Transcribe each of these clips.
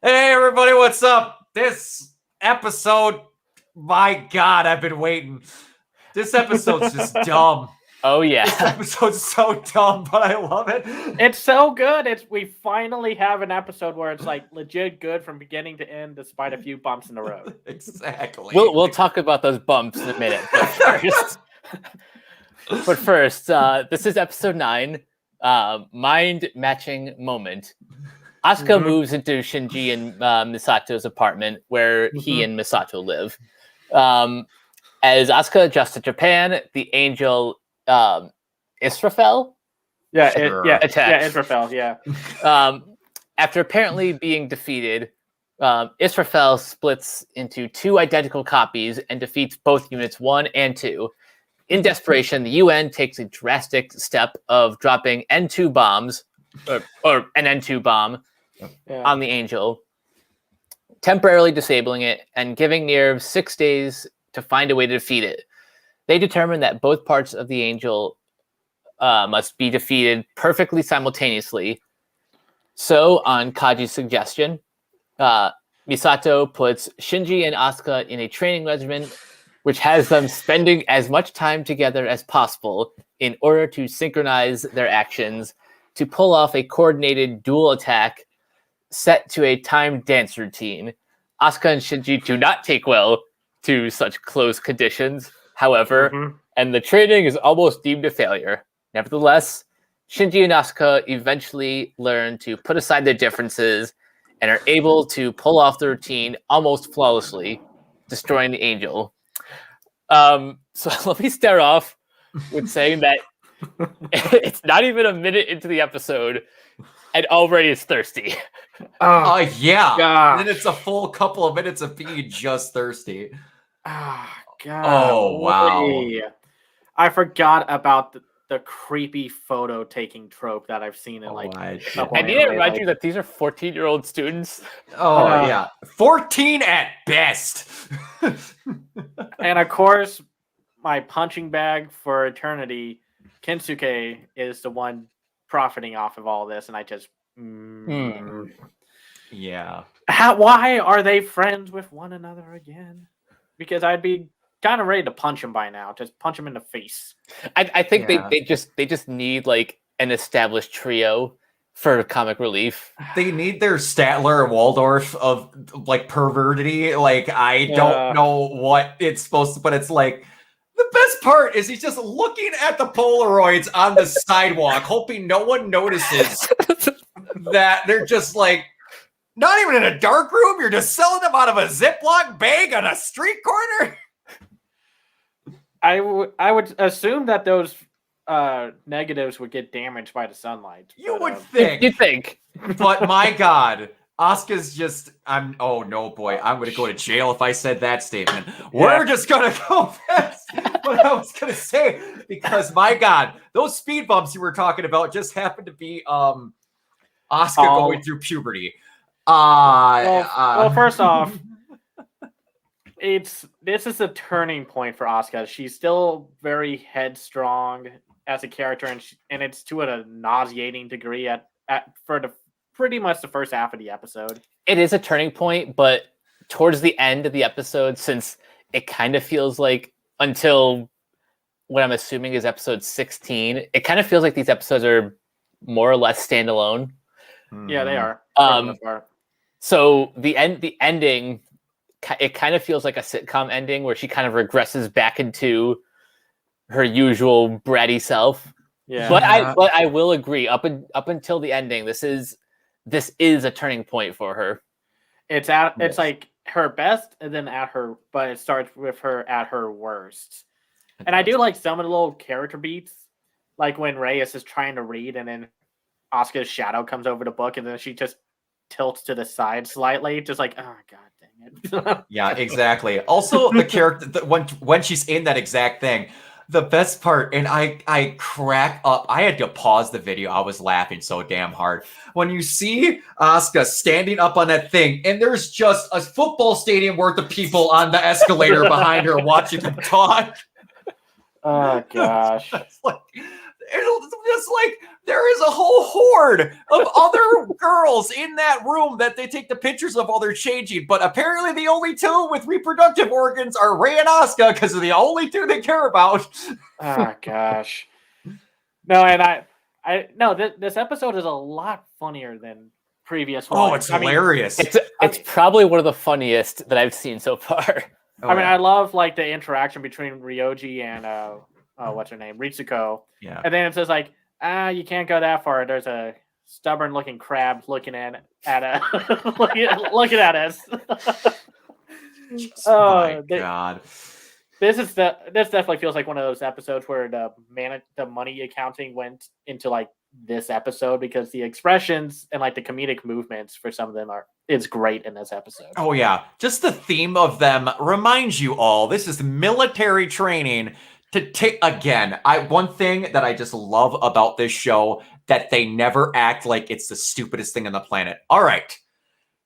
Hey everybody, what's up? This episode, my God, I've been waiting. This episode's just dumb. Oh yeah. This episode's so dumb, but I love it. It's so good. We finally have an episode where it's like legit good from beginning to end, despite a few bumps in the road. Exactly. We'll talk about those bumps in a minute. But first, this is episode 9, Mind Matching Moment. Asuka moves into Shinji and Misato's apartment where he and Misato live. As Asuka adjusts to Japan, the angel Israfel? Israfel, yeah. After apparently being defeated, Israfel splits into 2 identical copies and defeats both units 1 and 2. In desperation, the UN takes a drastic step of dropping N2 bombs, or an N2 bomb, on the Angel, temporarily disabling it and giving Nerve 6 days to find a way to defeat it. They determine that both parts of the Angel must be defeated perfectly simultaneously. So, on Kaji's suggestion, Misato puts Shinji and Asuka in a training regimen which has them spending as much time together as possible in order to synchronize their actions to pull off a coordinated dual attack set to a timed dance routine. Asuka and Shinji do not take well to such close conditions, however, and the training is almost deemed a failure. Nevertheless, Shinji and Asuka eventually learn to put aside their differences and are able to pull off the routine almost flawlessly, destroying the Angel. So let me start off with saying that it's not even a minute into the episode and already it's thirsty. Oh, yeah. Gosh. And then it's a full couple of minutes of being just thirsty. Oh, God. Oh, wow. I forgot about the creepy photo taking trope that I've seen in I need to remind you that these are 14-year-old students. Oh, yeah. 14 at best. And of course, my punching bag for eternity, Kensuke, is the one profiting off of all this, and I just... Yeah. Why are they friends with one another again? Because I'd be kind of ready to punch him by now. Just punch him in the face. I think they just need like an established trio for comic relief. They need their Statler and Waldorf of like pervertity. Like I don't know what it's supposed to, but it's like the best part is he's just looking at the Polaroids on the sidewalk, hoping no one notices that they're just like not even in a dark room. You're just selling them out of a Ziploc bag on a street corner. I would assume that those negatives would get damaged by the sunlight. You would think. You'd think. But my God, Asuka's just, oh no, boy, I'm going to go to jail if I said that statement. We're just going to go past what I was going to say because my God, those speed bumps you were talking about just happened to be Asuka going through puberty. Well, first off, this is a turning point for Asuka. She's still very headstrong as a character, and it's to a nauseating degree for pretty much the first half of the episode. It is a turning point, but towards the end of the episode, since it kind of feels like until what I'm assuming is episode 16, it kind of feels like these episodes are more or less standalone. Yeah, they are. So the ending, it kind of feels like a sitcom ending where she kind of regresses back into her usual bratty self. Yeah. But I will agree, up until the ending, this is a turning point for her. It's like her best and then but it starts with her at her worst. And I do like some of the little character beats, like when Reyes is trying to read and then Asuka's shadow comes over the book and then she just tilts to the side slightly, just like, oh God dang it. Yeah, exactly. Also, the character when she's in that exact thing, the best part, and I crack up. I had to pause the video. I was laughing so damn hard when you see Asuka standing up on that thing, and there's just a football stadium worth of people on the escalator behind her watching them talk. Oh gosh. It's like, It's just like there is a whole horde of other girls in that room that they take the pictures of while they're changing. But apparently the only two with reproductive organs are Rey and Asuka because they're the only two they care about. Oh gosh. No, and this episode is a lot funnier than previous ones. Oh, it's hilarious. It's probably one of the funniest that I've seen so far. I love like the interaction between Ryoji and what's her name, Ritsuko. Yeah. And then it says like, you can't go that far. There's a stubborn-looking crab looking at looking at us. Oh my god. This definitely feels like one of those episodes where the money accounting went into like this episode, because the expressions and like the comedic movements for some of them is great in this episode. Oh yeah, just the theme of them reminds you all this is military training to take. Again, one thing that I just love about this show, that they never act like it's the stupidest thing on the planet. All right,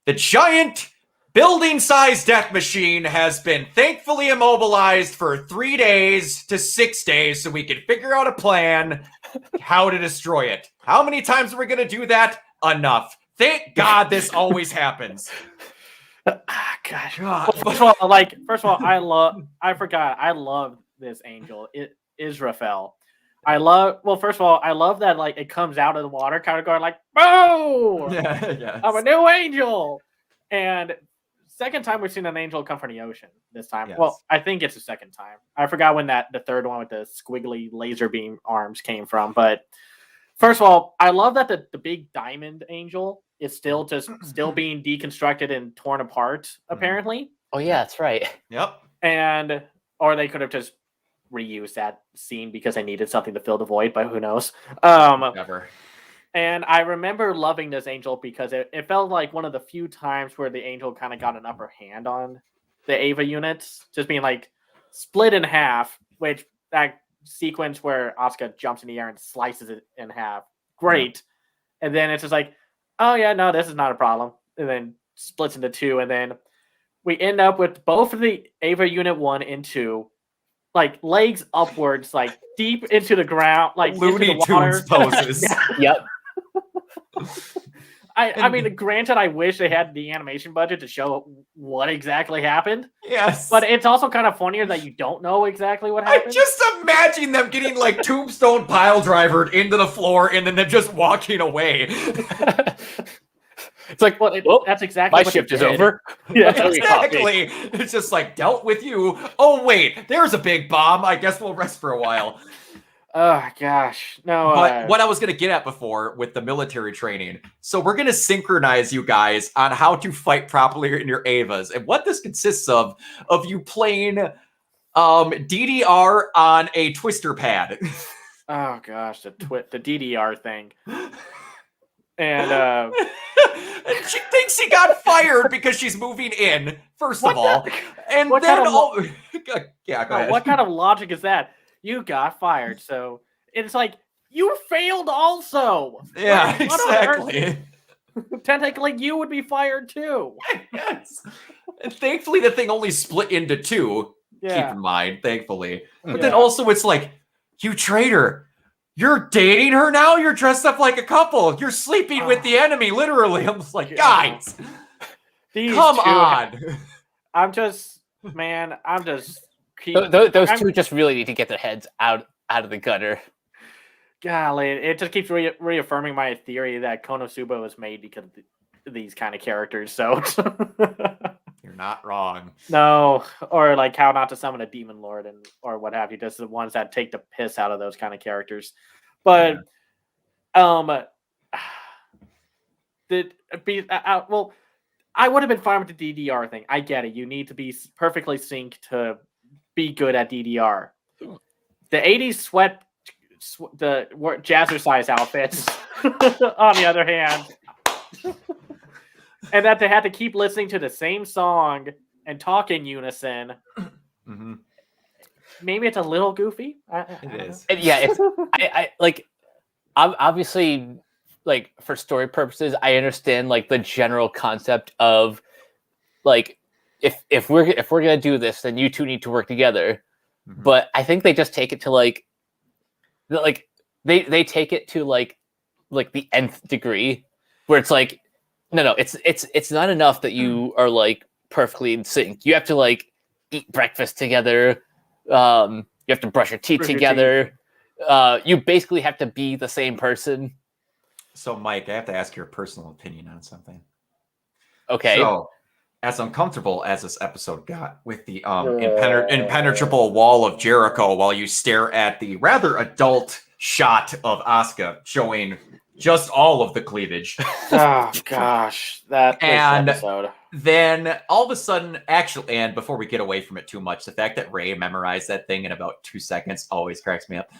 the giant building-sized death machine has been thankfully immobilized for 3 days to 6 days so we can figure out a plan how to destroy it. How many times are we going to do that? Enough. Thank God this always happens. Gosh. First of all, I love this angel, Israfel. First of all, I love that like it comes out of the water kind of going like, "Boom! Yeah, I'm a new angel." And second time we've seen an angel come from the ocean this time. Yes. Well, I think it's the second time. I forgot when the third one with the squiggly laser beam arms came from. But first of all, I love that the big diamond angel is still being deconstructed and torn apart, apparently. Oh yeah, that's right. Yep. Or they could have just reused that scene because they needed something to fill the void, but who knows? Never. And I remember loving this angel because it felt like one of the few times where the angel kind of got an upper hand on the Ava units, just being like split in half, which that sequence where Asuka jumps in the air and slices it in half. Great. Yeah. And then it's just like, oh yeah, no, this is not a problem. And then splits into two. And then we end up with both of the Ava Unit 1 and 2, like legs upwards, like deep into the ground, like Looney Tunes poses. Yep. I mean, granted, I wish they had the animation budget to show what exactly happened. Yes. But it's also kind of funnier that you don't know exactly what happened. I just imagine them getting like tombstone pile drivered into the floor and then they're just walking away. It's like, that's exactly my what shift is over. Yeah, exactly. It's just like, dealt with you. Oh, wait, there's a big bomb. I guess we'll rest for a while. Oh, gosh. No. But what I was going to get at before with the military training. So we're going to synchronize you guys on how to fight properly in your Avas. And what this consists of you playing DDR on a twister pad. Oh, gosh, the DDR thing. And she thinks she got fired because she's moving in, first of all. And then, yeah, go ahead. What kind of logic is that? You got fired, so it's like you failed also. Yeah, exactly. Technically, you would be fired too. Yes. And thankfully, the thing only split into two. Yeah. Keep in mind, thankfully. But then also, it's like, you traitor. You're dating her now? You're dressed up like a couple. You're sleeping with the enemy, literally. I'm just like, guys, come on. Those two just really need to get their heads out of the gutter. Golly, it just keeps reaffirming my theory that Konosuba was made because of these kind of characters. So you're not wrong. No, or like how not to summon a demon lord or what have you. Just the ones that take the piss out of those kind of characters. But I would have been fine with the DDR thing. I get it. You need to be perfectly synced to be good at DDR. The 80s the jazzercise outfits, on the other hand, and that they had to keep listening to the same song and talk in unison. Mm-hmm. Maybe it's a little goofy. It is. Yeah, it's I like. Obviously, like for story purposes, I understand like the general concept of like if we're gonna do this, then you two need to work together. Mm-hmm. But I think they just take it to like they take it to like the nth degree, where it's like, no, it's not enough that you are like perfectly in sync. You have to like eat breakfast together. You have to brush your teeth together. You basically have to be the same person. So, Mike, I have to ask your personal opinion on something. Okay. So, as uncomfortable as this episode got with the impenetrable wall of Jericho while you stare at the rather adult shot of Asuka showing just all of the cleavage. Oh gosh, that And episode. Then all of a sudden, actually, and before we get away from it too much, the fact that Ray memorized that thing in about 2 seconds always cracks me up.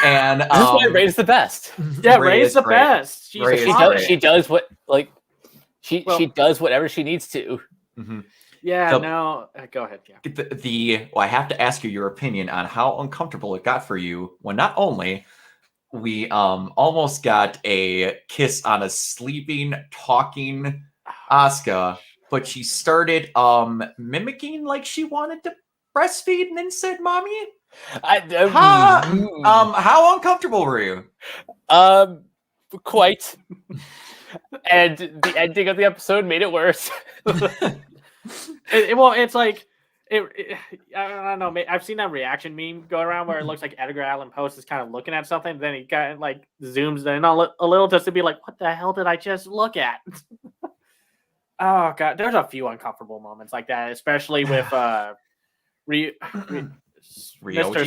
And this is why Ray's the best. Yeah, Ray's the best. She does what like she does whatever she needs to. Mm-hmm. Yeah, no. Go ahead. Yeah. Well, I have to ask you your opinion on how uncomfortable it got for you when not only we almost got a kiss on a sleeping, talking Asuka, but she started mimicking like she wanted to breastfeed and then said, "Mommy." How uncomfortable were you? Quite. And the ending of the episode made it worse. It's like I don't know. I've seen that reaction meme go around where it looks like Edgar Allan Poe is kind of looking at something, then he got like zooms in a little just to be like, "What the hell did I just look at?" Oh god, there's a few uncomfortable moments like that, especially with Mr.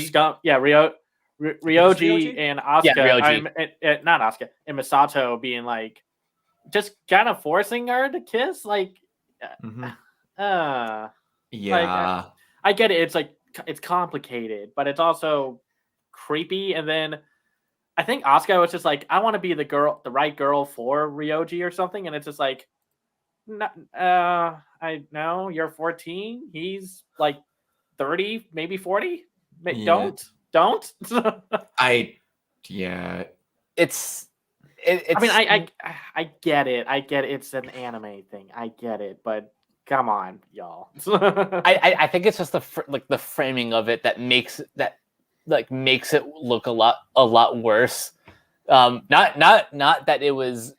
Scum. Yeah, Ryoji and Asuka. Yeah, Ryoji. Not Asuka and Misato being like, just kind of forcing her to kiss, like. Yeah, like, I get it. It's like it's complicated, but it's also creepy. And then I think Asuka was just like, I want to be the right girl for Ryoji or something, and it's just like, I know you're 14. He's like 30, maybe 40. Yeah. Don't. Yeah. It's. I mean, I get it. I get it. It's an anime thing. I get it, but come on, y'all. I think it's just the framing of it that makes it look a lot worse. Not that it was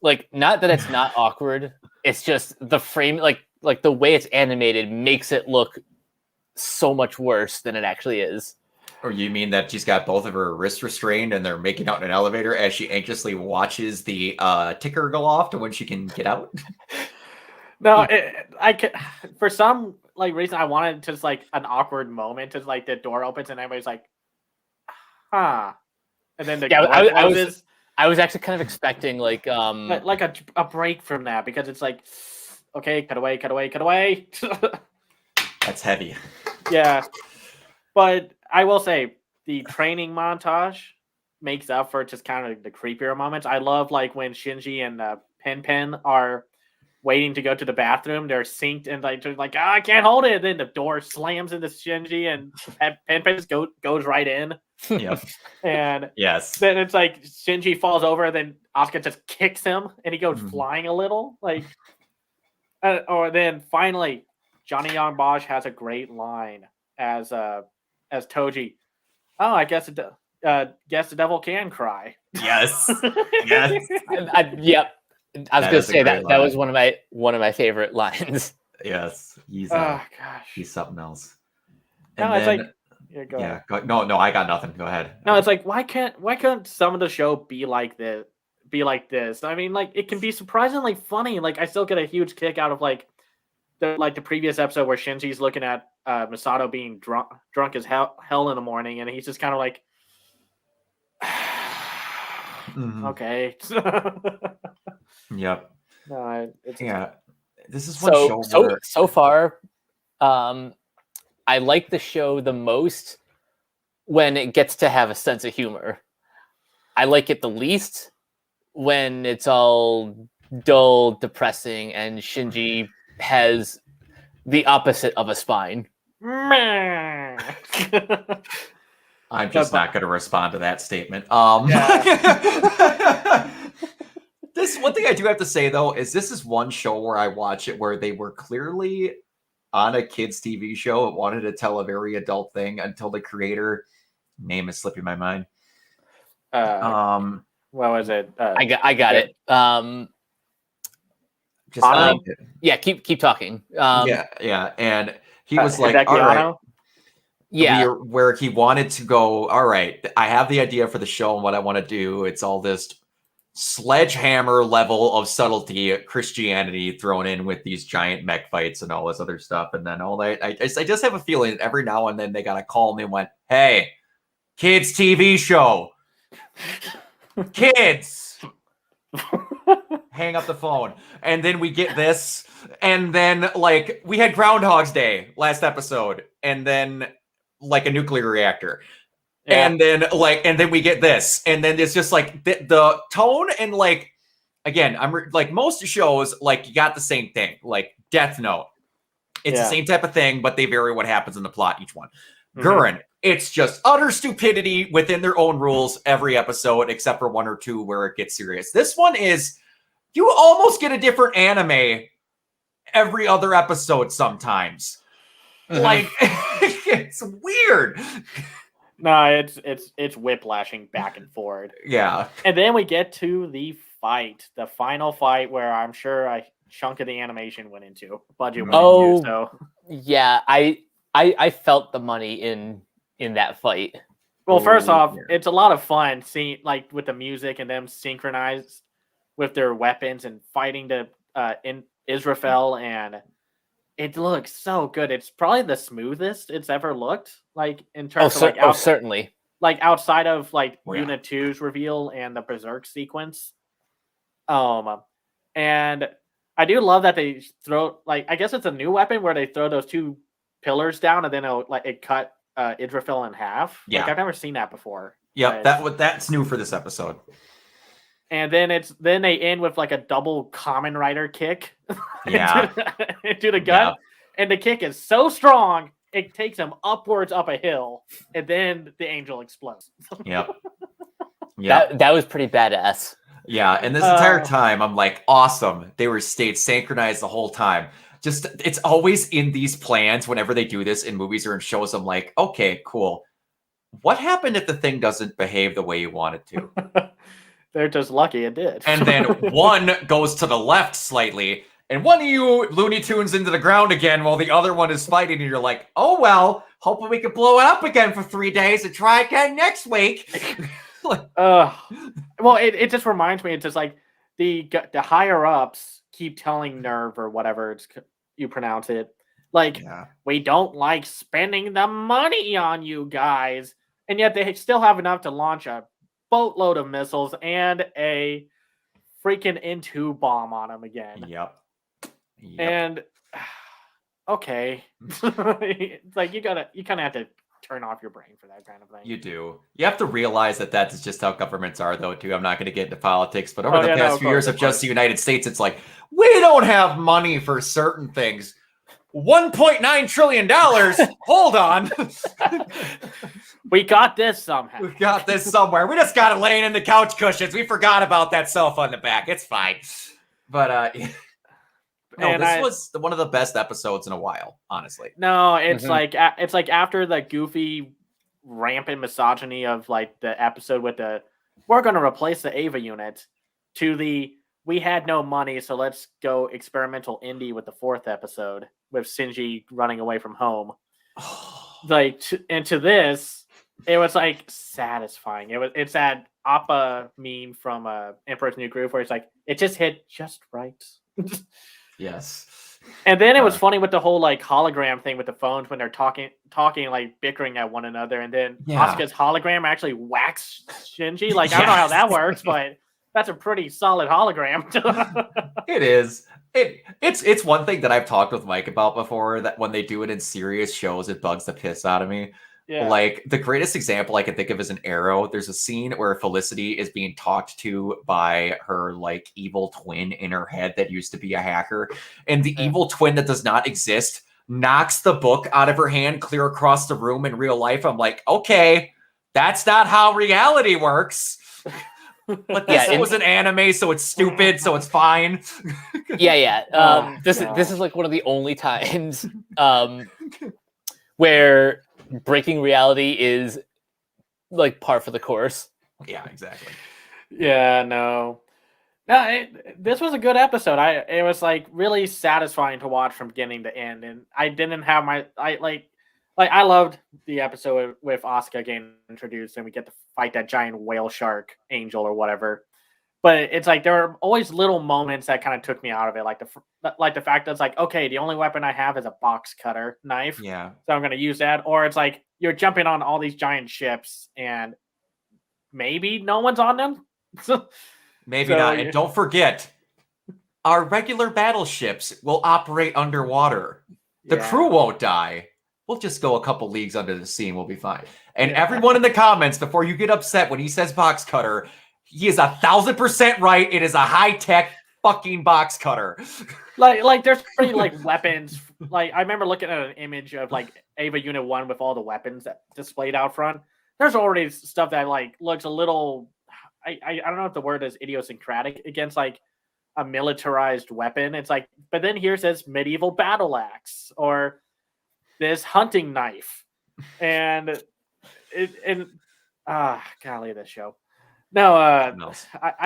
not that it's not awkward. It's just the frame, like the way it's animated makes it look so much worse than it actually is. Or you mean that she's got both of her wrists restrained and they're making out in an elevator as she anxiously watches the ticker go off to when she can get out? No, I could, for some reason I wanted just like an awkward moment, just like the door opens and everybody's like, huh, and then the door closes. I was actually kind of expecting like a break from that, because it's like, okay, cut away. That's heavy. Yeah, but I will say the training montage makes up for just kind of the creepier moments. I love like when Shinji and Pen are waiting to go to the bathroom. They're synced and like, I can't hold it. And then the door slams into Shinji and Pen just goes right in. Yep. And yes. Then it's like Shinji falls over, and then Asuka just kicks him and he goes flying a little. Like, or then finally, Johnny Young Bosch has a great line as Toji. Oh, I guess guess the devil can cry. Yes. Yes. Yep. I was going to say that was one of my favorite lines. Yes. He's something else. And no, it's like go ahead. No, I got nothing. Go ahead. No, it's like why can't some of the show be like this? I mean, like, it can be surprisingly funny. Like, I still get a huge kick out of like the previous episode where Shinji's looking at Misato being drunk as hell in the morning, and he's just kind of like, okay. Yep. No, this is one show. So far, I like the show the most when it gets to have a sense of humor. I like it the least when it's all dull, depressing, and Shinji has the opposite of a spine. I'm just not going to respond to that statement. This one thing I do have to say though is this is one show where I watch it where they were clearly on a kids TV show. It wanted to tell a very adult thing until the creator, name is slipping my mind, what was it? I got it. Yeah, keep talking. Yeah, and he was like, all right. Yeah, where he wanted to go. All right, I have the idea for the show and what I want to do. It's all this sledgehammer level of subtlety Christianity thrown in with these giant mech fights and all this other stuff. And then I just have a feeling that every now and then they got a call and they went, "Hey, kids TV show, kids." Hang up the phone, and then we get this, and then like we had Groundhog's Day last episode, and then like a nuclear reactor, and then we get this, and then it's just like the tone, and like again, like most shows, like you got the same thing, like Death Note, it's the same type of thing, but they vary what happens in the plot each one. Gurren, it's just utter stupidity within their own rules every episode, except for 1 or 2 where it gets serious. This one is, you almost get a different anime every other episode sometimes. Like, it's weird. No, it's whiplashing back and forward. Yeah. And then we get to the fight, the final fight, where I'm sure a chunk of the animation went into, budget went into. So yeah, I felt the money in that fight. Well, first off, it's a lot of fun seeing like with the music and them synchronized with their weapons and fighting in Israfel, and it looks so good. It's probably the smoothest it's ever looked, like in terms of like certainly, like outside of like Unit 2's reveal and the Berserk sequence. And I do love that they throw, like, I guess it's a new weapon where they throw those 2 pillars down and then it cut Israfel in half. Yeah, like, I've never seen that before. Yep, that's new for this episode. And then they end with like a double Kamen Rider kick into the gut. And the kick is so strong, it takes him upwards up a hill, and then the angel explodes. Yep. That was pretty badass. Yeah, and this entire time, I'm like, awesome. They were stayed synchronized the whole time. Just, it's always in these plans whenever they do this in movies or in shows. I'm like, okay, cool. What happened if the thing doesn't behave the way you want it to? They're just lucky it did. And then one goes to the left slightly, and one of you Looney Tunes into the ground again while the other one is fighting, and you're like, oh, well, hoping we can blow it up again for 3 days and try again next week. Well, it just reminds me, it's just like the higher ups keep telling Nerve or whatever you pronounce it, like, we don't like spending the money on you guys, and yet they still have enough to launch a boatload of missiles and a freaking N2 bomb on them again. Yep. And okay, it's like you kind of have to turn off your brain for that kind of thing. You do. You have to realize that that's just how governments are, though, too. I'm not going to get into politics, but over the past few years of just the United States, it's like, we don't have money for certain things. $1.9 trillion. Hold on. We got this somehow. We got this somewhere. We just got it laying in the couch cushions. We forgot about that cell phone in the back. It's fine. But no, this was one of the best episodes in a while, honestly. No, it's like after the goofy, rampant misogyny of like the episode with the we're going to replace the Ava unit to the we had no money, so let's go experimental indie with the 4th episode with Shinji running away from home. To this, it was like satisfying. It's that Appa meme from Emperor's New Groove where it's like it just hit just right. Yes. And then it was funny with the whole like hologram thing with the phones when they're talking like bickering at one another, and then Asuka's hologram actually whacks Shinji. Like I don't know how that works, but that's a pretty solid hologram. It is. It's one thing that I've talked with Mike about before, that when they do it in serious shows, it bugs the piss out of me. Yeah. Like the greatest example I can think of is an Arrow. There's a scene where Felicity is being talked to by her like evil twin in her head that used to be a hacker, and the evil twin that does not exist knocks the book out of her hand clear across the room in real life. I'm like, okay, that's not how reality works. But this was an anime, so it's stupid, so it's fine. This is like one of the only times where breaking reality is like par for the course. Yeah, exactly. Yeah, no. No, this was a good episode. It was like really satisfying to watch from beginning to end, and I didn't have I loved the episode with Asuka getting introduced, and we get to fight that giant whale shark angel or whatever. But it's like there are always little moments that kind of took me out of it, like the fact that it's like, okay, the only weapon I have is a box cutter knife, Yeah. so I'm going to use that. Or it's like you're jumping on all these giant ships, and maybe no one's on them. Maybe not. And don't forget, our regular battleships will operate underwater. The crew won't die. We'll just go a couple leagues under the sea and we'll be fine. And everyone in the comments, before you get upset when he says box cutter, he is 1,000% right. It is a high-tech fucking box cutter. Like there's pretty like weapons. Like I remember looking at an image of like Ava Unit 1 with all the weapons that displayed out front. There's already stuff that like looks a little I don't know if the word is idiosyncratic against like a militarized weapon. It's like, but then here says medieval battle axe or this hunting knife, and golly, this show. No, I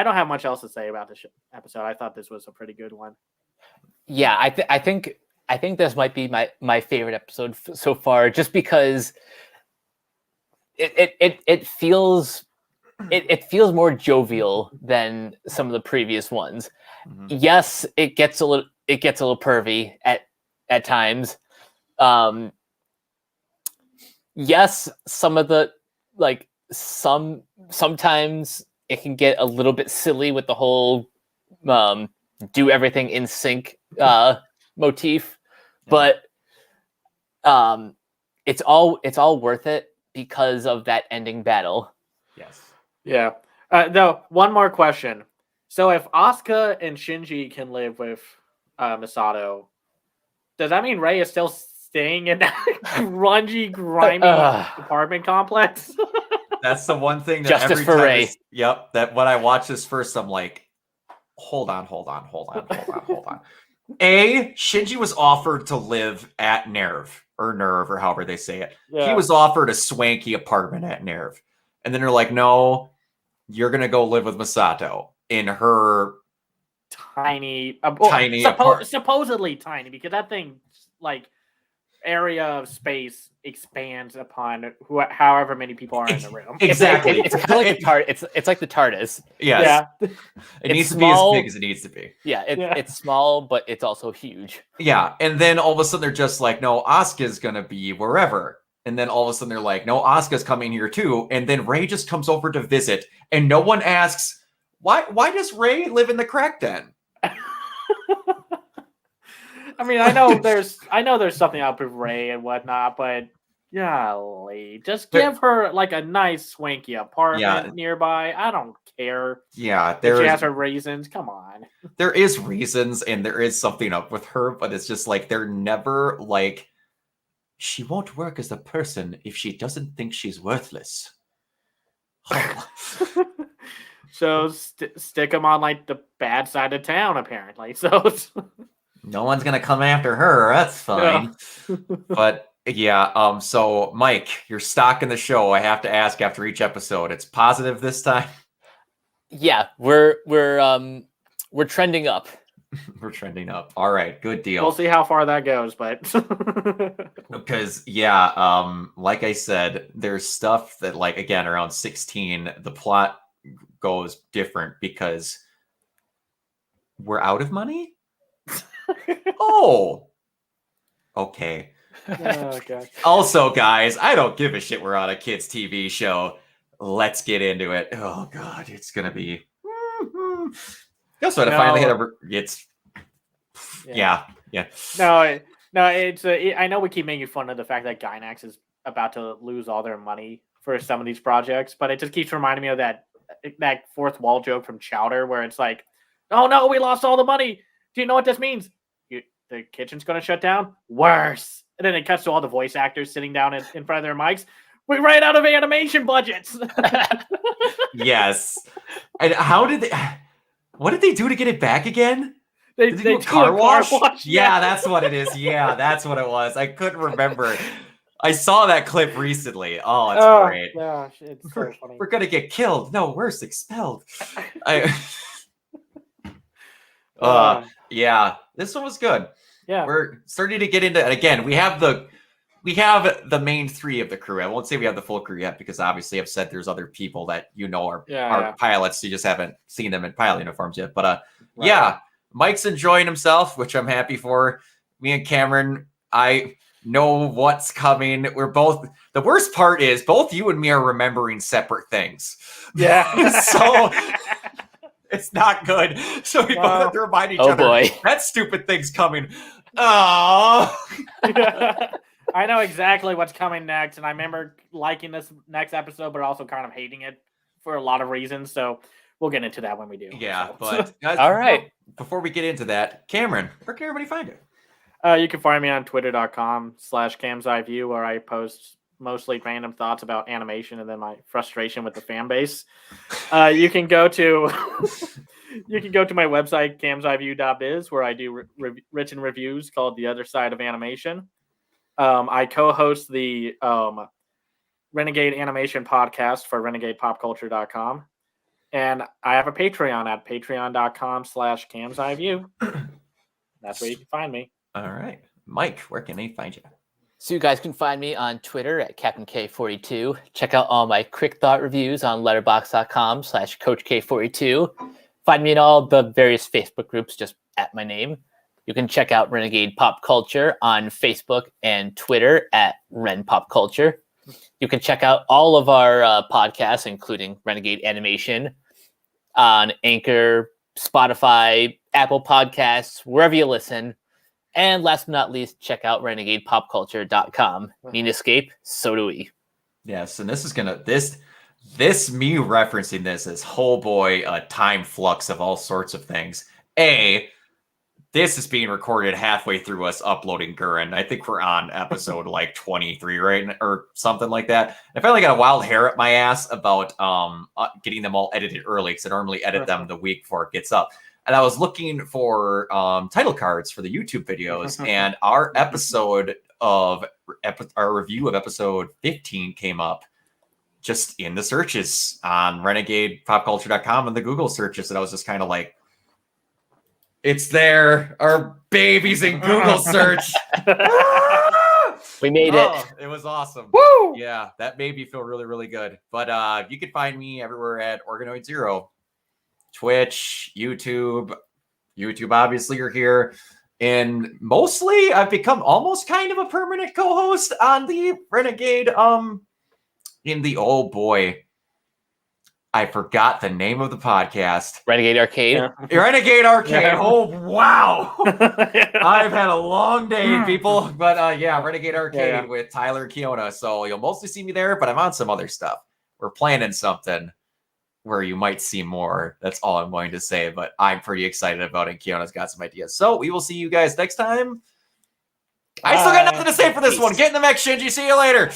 don't have much else to say about this episode. I thought this was a pretty good one. Yeah, I think this might be my favorite episode so far, just because it feels more jovial than some of the previous ones. Mm-hmm. Yes, it gets a little pervy at times. Yes, some of the like sometimes it can get a little bit silly with the whole do everything in sync motif, but it's all worth it because of that ending battle. Yes. Yeah. No, one more question. So if Asuka and Shinji can live with Misato, does that mean Rei is still staying in that grungy, grimy apartment complex? That's the one thing that Justice for Rei. That when I watch this first, I'm like, hold on. Shinji was offered to live at Nerve or however they say it. Yeah. He was offered a swanky apartment at Nerve. And then they're like, no, you're going to go live with Misato in her tiny apartment. Supposedly tiny, because that thing, like, area of space expands upon however many people are in the room. Exactly. It's kind of like it's like the TARDIS. Yes. Yeah. It needs small, to be as big as it needs to be. Yeah, it's small, but it's also huge. Yeah, and then all of a sudden they're just like, no, Asuka's going to be wherever. And then all of a sudden they're like, no, Asuka's coming here too. And then Rei just comes over to visit, and no one asks, why does Rei live in the crack den? I mean, I know there's something up with Rei and whatnot, but golly, just give her like a nice swanky apartment nearby. I don't care. Yeah, she has her reasons. Come on. There is reasons, and there is something up with her, but it's just like they're never like, she won't work as a person if she doesn't think she's worthless. So stick them on like the bad side of town, apparently. So no one's gonna come after her. That's fine. No. But yeah, so Mike, you're stock in the show. I have to ask after each episode. It's positive this time. Yeah, we're trending up. We're trending up. All right, good deal. We'll see how far that goes, but because like I said, there's stuff that, like, again, around 16, the plot goes different because we're out of money. Oh, okay. Oh, God. Also, guys, I don't give a shit we're on a kids TV show. Let's get into it. Oh God, it's gonna be. That's what I finally hit over. It's yeah. No, it's. I know we keep making fun of the fact that Gainax is about to lose all their money for some of these projects, but it just keeps reminding me of that fourth wall joke from Chowder, where it's like, "Oh no, we lost all the money. Do you know what this means? The kitchen's going to shut down. Worse." And then it cuts to all the voice actors sitting down in front of their mics. We ran out of animation budgets. Yes. And what did they do to get it back again? They do a car wash? Yeah, that's what it is. Yeah, that's what it was. I couldn't remember. I saw that clip recently. Oh, it's great. Gosh, it's so funny. We're gonna get killed. No, worse, expelled. Yeah, this one was good. Yeah, We're starting to get into, and again, we have the main three of the crew. I won't say we have the full crew yet because obviously I've said there's other people that are pilots. You just haven't seen them in pilot uniforms yet. But yeah, Mike's enjoying himself, which I'm happy for. Me and Cameron, I know what's coming. We're both. The worst part is both you and me are remembering separate things. Yeah. So it's not good. So we both have to remind each other. Boy. That stupid thing's coming. Oh. I know exactly what's coming next, and I remember liking this next episode, but also kind of hating it for a lot of reasons. So we'll get into that when we do. Yeah, so. but all right. Before we get into that, Cameron, where can everybody find you? You can find me on twitter.com/CamsEyeView, where I post mostly random thoughts about animation and then my frustration with the fan base. You can go to my website, camseyeview.biz, where I do written reviews called The Other Side of Animation. I co-host the Renegade Animation podcast for renegadepopculture.com. And I have a Patreon at patreon.com/camseyeview. That's where you can find me. All right. Mike, where can they find you? So you guys can find me on Twitter at CaptainK42. Check out all my quick thought reviews on letterboxd.com/CoachK42. Find me in all the various Facebook groups just at my name. You can check out Renegade Pop Culture on Facebook and Twitter at Ren Pop Culture. You can check out all of our podcasts, including Renegade Animation, on Anchor, Spotify, Apple Podcasts, wherever you listen. And last but not least, check out renegadepopculture.com. Need an escape? So do we. Yes, and this is this me referencing this is a time flux of all sorts of things. This is being recorded halfway through us uploading Gurren. I think we're on episode like 23 right now, or something like that. I finally got a wild hair at my ass about getting them all edited early because I normally edit them the week before it gets up. And I was looking for title cards for the YouTube videos, and our review of episode 15 came up just in the searches on renegadepopculture.com and the Google searches, and I was just kind of like, it's there. Our baby's in Google search. We made it. It was awesome. Woo! Yeah, that made me feel really, really good. But you can find me everywhere at Organoid Zero. Twitch, YouTube, obviously you're here. And mostly I've become almost kind of a permanent co-host on the Renegade, in the, oh boy, I forgot the name of the podcast. Renegade Arcade. Yeah. Renegade Arcade. Yeah. Oh, wow. I've had a long day, people. But yeah, Renegade Arcade with Tyler and Kiona. So you'll mostly see me there, but I'm on some other stuff. We're planning something where you might see more. That's all I'm going to say, but I'm pretty excited about it. Kiona's got some ideas. So we will see you guys next time. I still got nothing to say for this one. Get in the mech, Shinji. See you later.